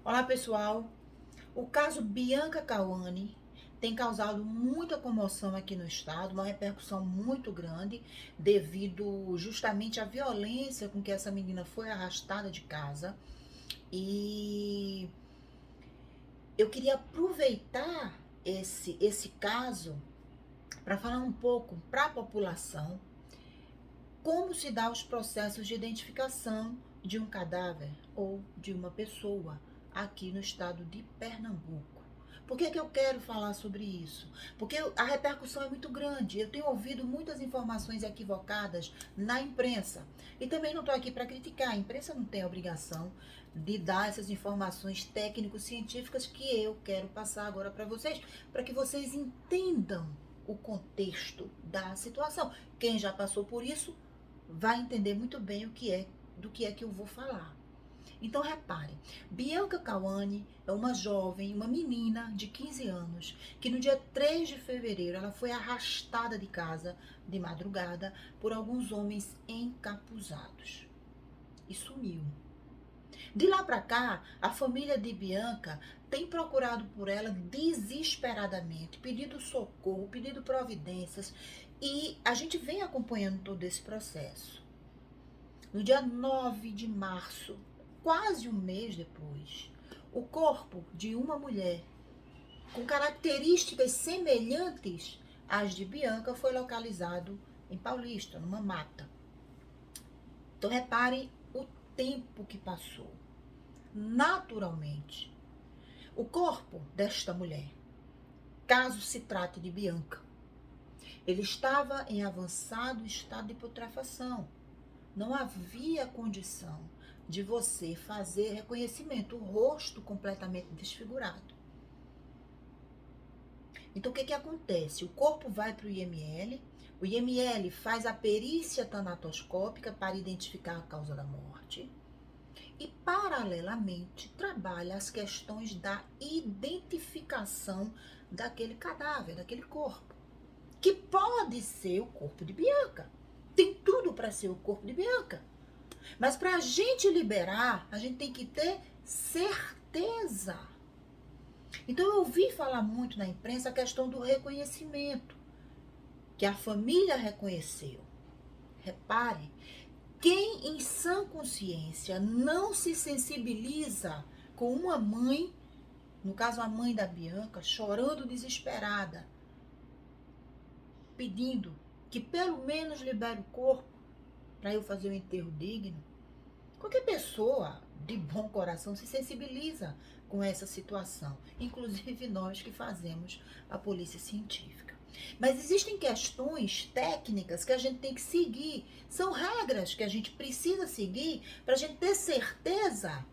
Olá, pessoal. O caso Bianca Cauane tem causado muita comoção aqui no estado, uma repercussão muito grande devido justamente à violência com que essa menina foi arrastada de casa. E eu queria aproveitar esse caso para falar um pouco para a população como se dá os processos de identificação de um cadáver ou de uma pessoa aqui no estado de Pernambuco. Por que eu quero falar sobre isso? Porque a repercussão é muito grande. Eu tenho ouvido muitas informações equivocadas na imprensa. E também não estou aqui para criticar. A imprensa não tem a obrigação de dar essas informações técnico-científicas que eu quero passar agora para que vocês entendam o contexto da situação. Quem já passou por isso vai entender muito bem do que é que eu vou falar. Então reparem, Bianca Cauane é uma jovem, uma menina de 15 anos, que no dia 3 de fevereiro ela foi arrastada de casa de madrugada por alguns homens encapuzados e sumiu. De lá para cá, a família de Bianca tem procurado por ela desesperadamente, pedindo socorro, pedindo providências, e a gente vem acompanhando todo esse processo. No dia 9 de março, quase um mês depois, o corpo de uma mulher com características semelhantes às de Bianca foi localizado em Paulista, numa mata. Então reparem o tempo que passou. Naturalmente, o corpo desta mulher, caso se trate de Bianca, ele estava em avançado estado de putrefação. Não havia condição de você fazer reconhecimento, o rosto completamente desfigurado. Então, o que acontece? O corpo vai para o IML faz a perícia tanatoscópica para identificar a causa da morte e, paralelamente, trabalha as questões da identificação daquele cadáver, daquele corpo, que pode ser o corpo de Bianca. Tem tudo para ser o corpo de Bianca. Mas para a gente liberar, a gente tem que ter certeza. Então eu ouvi falar muito na imprensa a questão do reconhecimento, que a família reconheceu. Repare, quem em sã consciência não se sensibiliza com uma mãe, no caso a mãe da Bianca, chorando desesperada, pedindo que pelo menos libere o corpo para eu fazer um enterro digno. Qualquer pessoa de bom coração se sensibiliza com essa situação, inclusive nós que fazemos a polícia científica. Mas existem questões técnicas que a gente tem que seguir, são regras que a gente precisa seguir para a gente ter certeza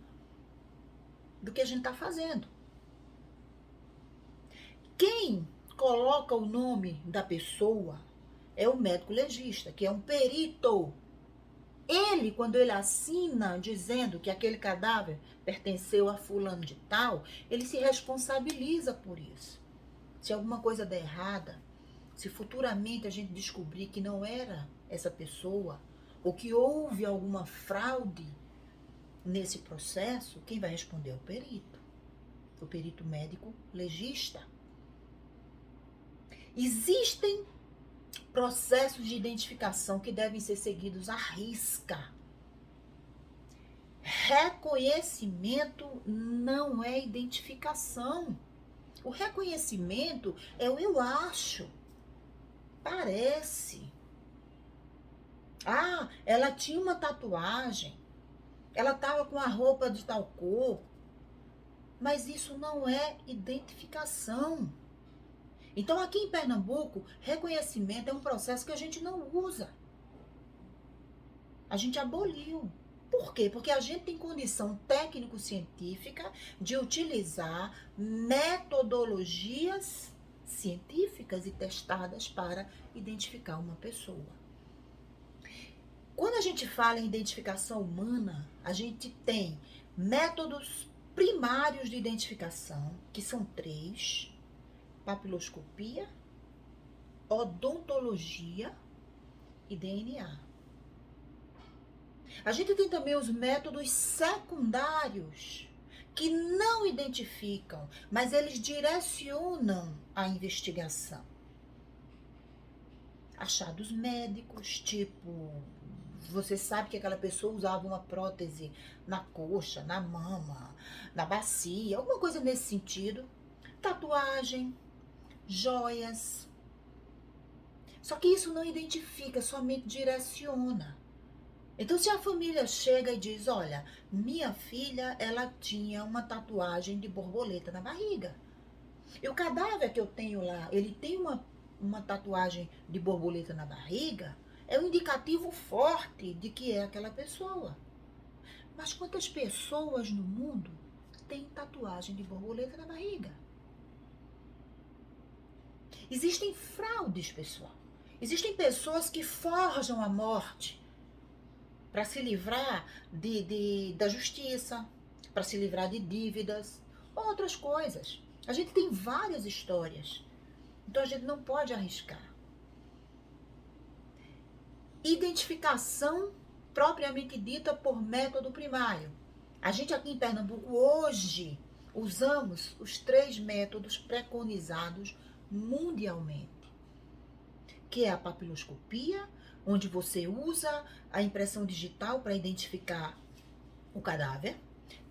do que a gente está fazendo. Quem coloca o nome da pessoa é o médico legista, que é um perito. Ele, quando ele assina dizendo que aquele cadáver pertenceu a fulano de tal, ele se responsabiliza por isso. Se alguma coisa der errada, se futuramente a gente descobrir que não era essa pessoa, ou que houve alguma fraude nesse processo, quem vai responder é o perito médico legista. Existem processos de identificação que devem ser seguidos à risca. Reconhecimento não é identificação. O reconhecimento é o eu acho, parece. Ah, ela tinha uma tatuagem, ela estava com a roupa de tal cor, mas isso não é identificação. Então, aqui em Pernambuco, reconhecimento é um processo que a gente não usa. A gente aboliu. Por quê? Porque a gente tem condição técnico-científica de utilizar metodologias científicas e testadas para identificar uma pessoa. Quando a gente fala em identificação humana, a gente tem métodos primários de identificação, que são 3: papiloscopia, odontologia e DNA. A gente tem também os métodos secundários, que não identificam, mas eles direcionam a investigação. Achados médicos, tipo, você sabe que aquela pessoa usava uma prótese na coxa, na mama, na bacia, alguma coisa nesse sentido. Tatuagem, joias. Só que isso não identifica, somente direciona. Então, se a família chega e diz, olha, minha filha, ela tinha uma tatuagem de borboleta na barriga. E o cadáver que eu tenho lá, ele tem uma tatuagem de borboleta na barriga, é um indicativo forte de que é aquela pessoa. Mas quantas pessoas no mundo têm tatuagem de borboleta na barriga? Existem fraudes, pessoal. Existem pessoas que forjam a morte para se livrar da justiça, para se livrar de dívidas, outras coisas. A gente tem várias histórias. Então a gente não pode arriscar. Identificação propriamente dita por método primário. A gente aqui em Pernambuco hoje usamos os 3 métodos preconizados mundialmente, que é a papiloscopia, onde você usa a impressão digital para identificar o cadáver.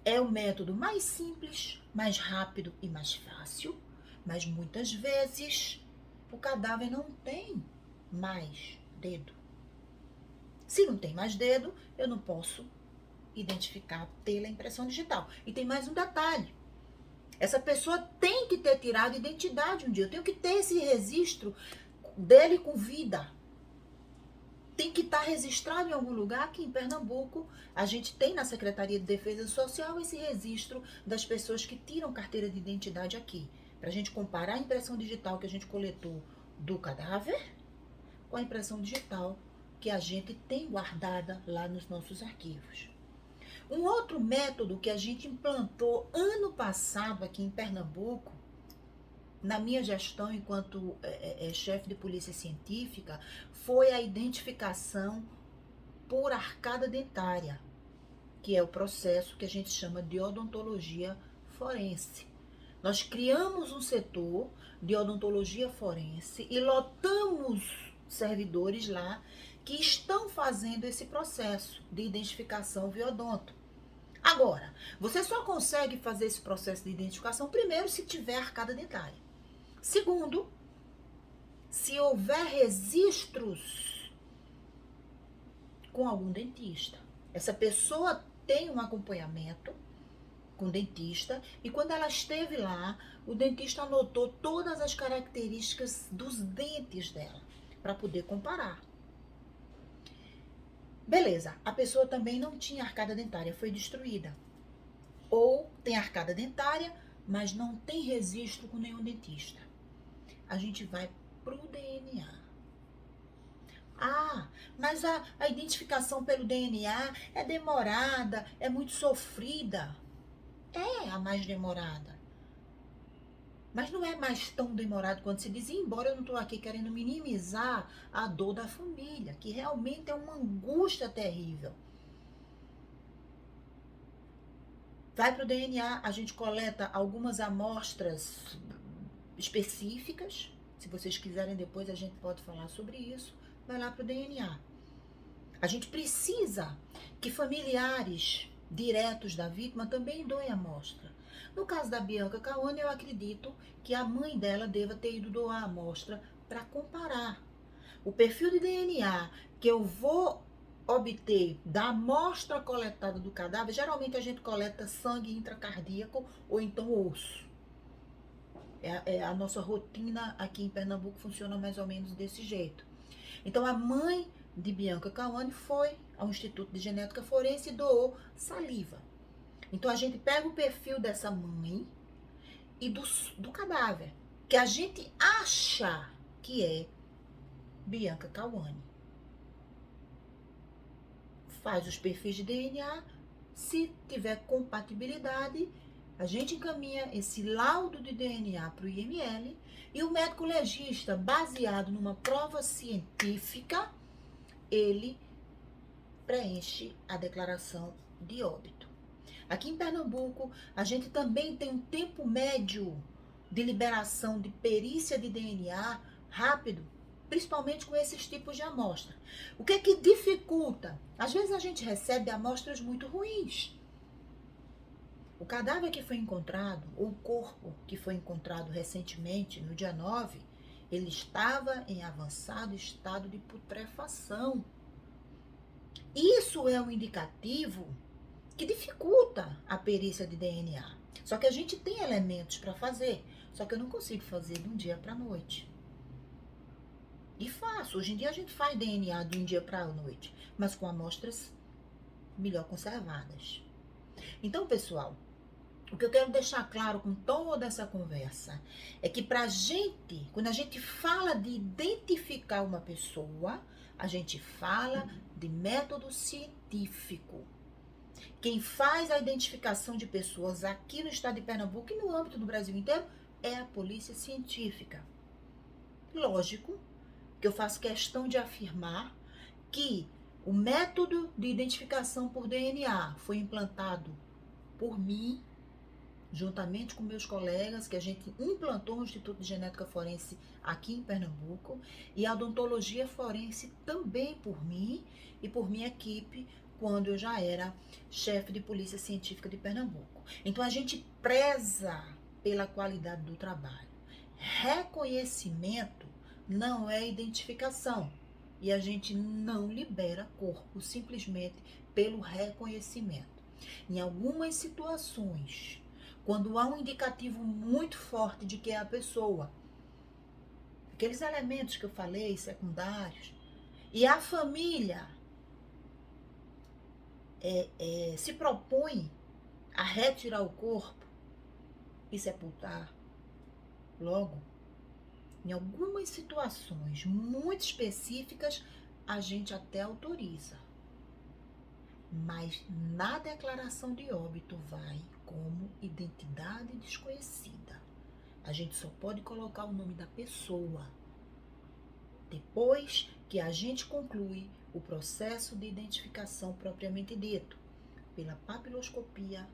É o método mais simples, mais rápido e mais fácil, mas muitas vezes o cadáver não tem mais dedo. Se não tem mais dedo, eu não posso identificar pela impressão digital. E tem mais um detalhe. Essa pessoa tem que ter tirado identidade um dia. Eu tenho que ter esse registro dele com vida. Tem que estar registrado em algum lugar. Aqui em Pernambuco, a gente tem na Secretaria de Defesa Social esse registro das pessoas que tiram carteira de identidade aqui. Para a gente comparar a impressão digital que a gente coletou do cadáver com a impressão digital que a gente tem guardada lá nos nossos arquivos. Um outro método que a gente implantou ano passado aqui em Pernambuco, na minha gestão enquanto chefe de polícia científica, foi a identificação por arcada dentária, que é o processo que a gente chama de odontologia forense. Nós criamos um setor de odontologia forense e lotamos servidores lá que estão fazendo esse processo de identificação via odonto. Agora, você só consegue fazer esse processo de identificação, primeiro, se tiver arcada dentária. Segundo, se houver registros com algum dentista. Essa pessoa tem um acompanhamento com o dentista e quando ela esteve lá, o dentista anotou todas as características dos dentes dela para poder comparar. Beleza, a pessoa também não tinha arcada dentária, foi destruída. Ou tem arcada dentária, mas não tem registro com nenhum dentista. A gente vai pro DNA. Ah, mas a identificação pelo DNA é demorada, é muito sofrida. É a mais demorada. Mas não é mais tão demorado quanto se diz, e embora eu não estou aqui querendo minimizar a dor da família, que realmente é uma angústia terrível. Vai para o DNA, a gente coleta algumas amostras específicas. Se vocês quiserem depois a gente pode falar sobre isso. Vai lá para o DNA. A gente precisa que familiares diretos da vítima também doem amostra. No caso da Bianca Cauane, eu acredito que a mãe dela deva ter ido doar a amostra para comparar. O perfil de DNA que eu vou obter da amostra coletada do cadáver, geralmente a gente coleta sangue intracardíaco ou então osso. A nossa rotina aqui em Pernambuco funciona mais ou menos desse jeito. Então a mãe de Bianca Cauane foi ao Instituto de Genética Forense e doou saliva. Então a gente pega o perfil dessa mãe e do cadáver, que a gente acha que é Bianca Cauane. Faz os perfis de DNA, se tiver compatibilidade, a gente encaminha esse laudo de DNA para o IML e o médico legista, baseado numa prova científica, ele preenche a declaração de óbito. Aqui em Pernambuco, a gente também tem um tempo médio de liberação de perícia de DNA rápido, principalmente com esses tipos de amostra. O que é que dificulta? Às vezes a gente recebe amostras muito ruins. O cadáver que foi encontrado, ou o corpo que foi encontrado recentemente, no dia 9, ele estava em avançado estado de putrefação. Isso é um indicativo que dificulta a perícia de DNA. Só que a gente tem elementos para fazer, só que eu não consigo fazer de um dia para a noite. E faço. Hoje em dia a gente faz DNA de um dia para a noite, mas com amostras melhor conservadas. Então, pessoal, o que eu quero deixar claro com toda essa conversa é que pra gente, quando a gente fala de identificar uma pessoa, a gente fala de método científico. Quem faz a identificação de pessoas aqui no estado de Pernambuco e no âmbito do Brasil inteiro é a polícia científica. Lógico que eu faço questão de afirmar que o método de identificação por DNA foi implantado por mim, juntamente com meus colegas, que a gente implantou o Instituto de Genética Forense aqui em Pernambuco, e a odontologia forense também por mim e por minha equipe, quando eu já era chefe de polícia científica de Pernambuco. Então a gente preza pela qualidade do trabalho. Reconhecimento não é identificação. E a gente não libera corpo simplesmente pelo reconhecimento. Em algumas situações, quando há um indicativo muito forte de que é a pessoa, aqueles elementos que eu falei, secundários, e a família se propõe a retirar o corpo e sepultar logo, em algumas situações muito específicas, a gente até autoriza. Mas na declaração de óbito vai como identidade desconhecida. A gente só pode colocar o nome da pessoa depois que a gente conclui o processo de identificação propriamente dito, pela papiloscopia,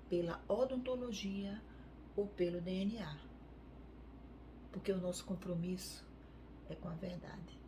pela odontologia ou pelo DNA. Porque o nosso compromisso é com a verdade.